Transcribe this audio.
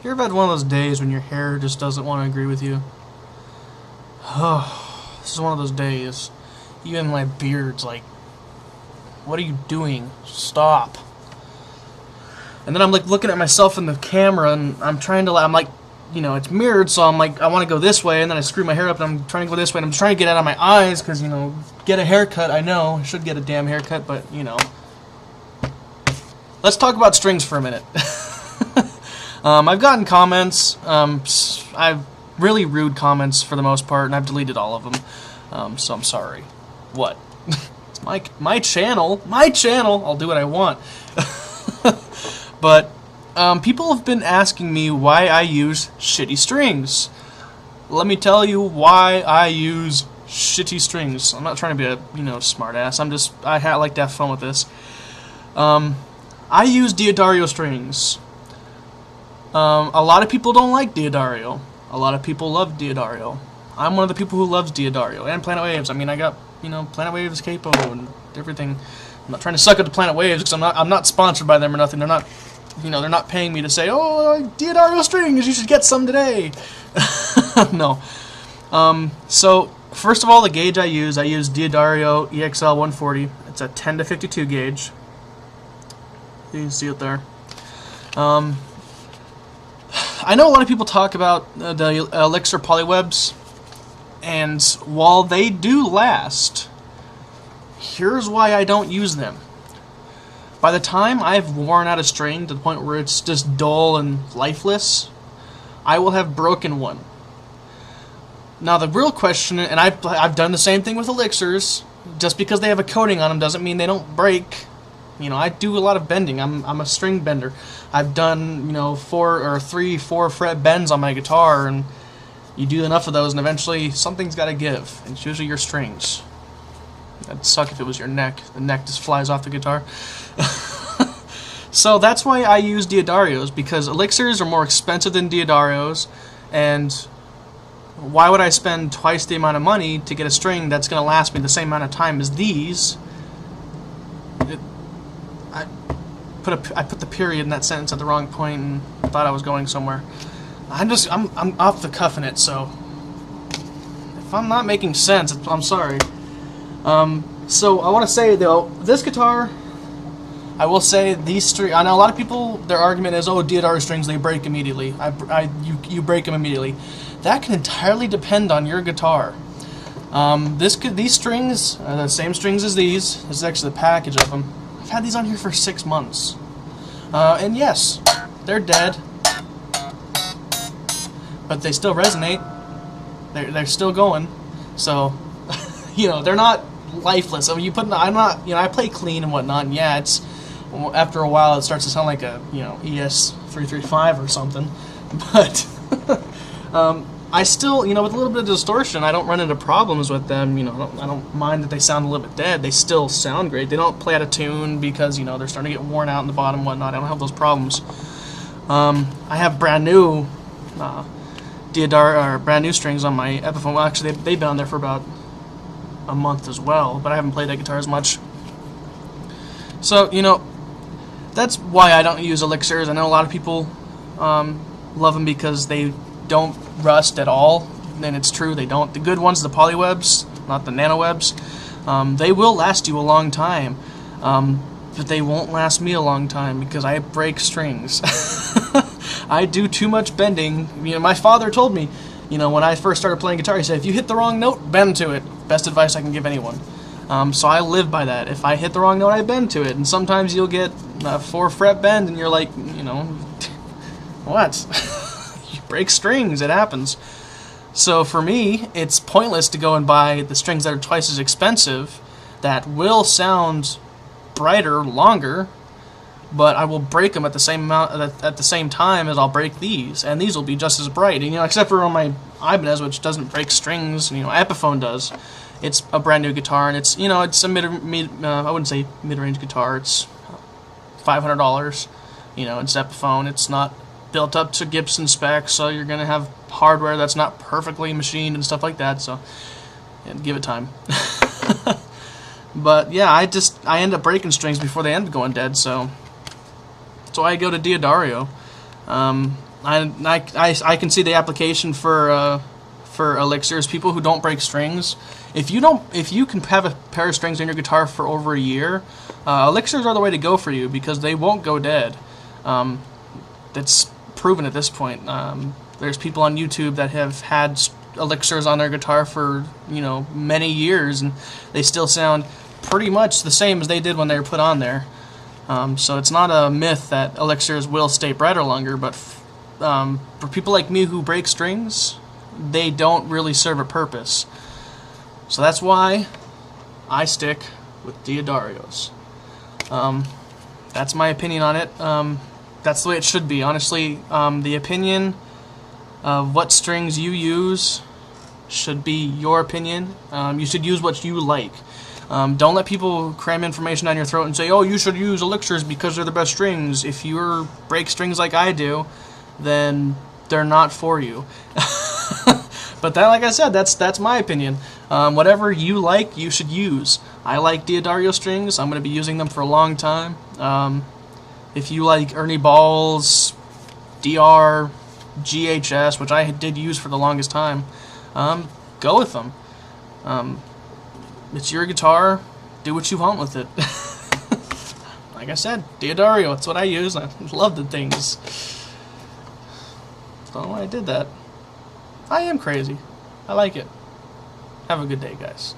You ever had one of those days when your hair just doesn't want to agree with you? Oh, this is one of those days. Even my beard's like, what are you doing? Stop. And then I'm like looking at myself in the camera and I'm like, you know, it's mirrored, so I'm like, I want to go this way, and then I screw my hair up and I'm trying to go this way, and I'm trying to get out of my eyes because, you know, get a haircut. I know I should get a damn haircut, but, you know. Let's talk about strings for a minute. I've gotten comments. I've really rude comments for the most part, and I've deleted all of them. So I'm sorry. What? It's my channel. My channel. I'll do what I want. But people have been asking me why I use shitty strings. Let me tell you why I use shitty strings. I'm not trying to be a, you know, smart ass. I like to have fun with this. I use D'Addario strings. A lot of people don't like D'Addario. A lot of people love D'Addario. I'm one of the people who loves D'Addario and Planet Waves. I mean, I got, you know, Planet Waves capo and everything. I'm not trying to suck up to Planet Waves because I'm not sponsored by them or nothing. They're not, you know, they're not paying me to say, oh, D'Addario strings, you should get some today. No. So first of all, the gauge I use D'Addario EXL 140. It's a 10 to 52 gauge. You can see it there. I know a lot of people talk about the Elixir Polywebs, and while they do last, here's why I don't use them. By the time I've worn out a string to the point where it's just dull and lifeless, I will have broken one. Now the real question, and I've done the same thing with Elixirs, just because they have a coating on them doesn't mean they don't break. You know, I do a lot of bending. I'm a string bender. I've done, you know, 4 fret bends on my guitar, and you do enough of those, and eventually something's got to give. And it's usually your strings. That'd suck if it was your neck. The neck just flies off the guitar. So that's why I use D'Addarios, because Elixirs are more expensive than D'Addarios, and why would I spend twice the amount of money to get a string that's going to last me the same amount of time as these? I put the period in that sentence at the wrong point and thought I was going somewhere. I'm off the cuff in it, so if I'm not making sense, I'm sorry. So I want to say though, this guitar, I will say these strings. I know a lot of people, their argument is, oh, D'Addario strings, they break immediately. You break them immediately. That can entirely depend on your guitar. These strings are the same strings as these. This is actually the package of them. I've had these on here for 6 months. And yes, they're dead, but they still resonate. They're still going. So, you know, they're not lifeless. I mean, I play clean and whatnot, and yeah, it's, after a while it starts to sound like a, you know, ES335 or something. But I still, you know, with a little bit of distortion, I don't run into problems with them. You know, I don't mind that they sound a little bit dead. They still sound great. They don't play out of tune because, you know, they're starting to get worn out in the bottom and whatnot. I don't have those problems. I have brand new D'Addario, or brand new strings on my Epiphone. Well, actually, they've been on there for about a month as well, but I haven't played that guitar as much. So, you know, that's why I don't use Elixirs. I know a lot of people love them because they don't rust at all, and it's true, they don't. The good ones, the Polywebs, not the Nanowebs, they will last you a long time, but they won't last me a long time because I break strings. I do too much bending. You know, my father told me, you know, when I first started playing guitar, he said, if you hit the wrong note, bend to it. Best advice I can give anyone. So I live by that. If I hit the wrong note, I bend to it, and sometimes you'll get a 4 fret bend, and you're like, you know, what? Break strings, it happens. So for me, it's pointless to go and buy the strings that are twice as expensive that will sound brighter longer, but I will break them at the same amount at the same time as I'll break these, and these will be just as bright. And, you know, except for on my Ibanez, which doesn't break strings, you know, Epiphone does. It's a brand new guitar, and it's, you know, it's a I wouldn't say mid-range guitar. It's $500. You know, it's Epiphone. It's not built up to Gibson specs, so you're going to have hardware that's not perfectly machined and stuff like that, so yeah, give it time. But yeah, I end up breaking strings before they end up going dead, so I go to D'Addario. I can see the application for elixirs. People who don't break strings. If you can have a pair of strings on your guitar for over a year, elixirs are the way to go for you because they won't go dead. That's proven at this point. There's people on YouTube that have had elixirs on their guitar for many years, and they still sound pretty much the same as they did when they were put on there. So it's not a myth that elixirs will stay brighter longer, but for people like me who break strings, they don't really serve a purpose. So that's why I stick with D'Addarios. That's my opinion on it. That's the way it should be. Honestly, the opinion of what strings you use should be your opinion. You should use what you like. Don't let people cram information down your throat and say, oh, you should use elixirs because they're the best strings. If you break strings like I do, then they're not for you. But that, like I said, that's my opinion. Whatever you like, you should use. I like D'Addario strings. I'm going to be using them for a long time. If you like Ernie Ball's DR GHS, which I did use for the longest time, go with them. It's your guitar. Do what you want with it. Like I said, D'Addario, it's what I use. I love the things. Don't know why I did that. I am crazy. I like it. Have a good day, guys.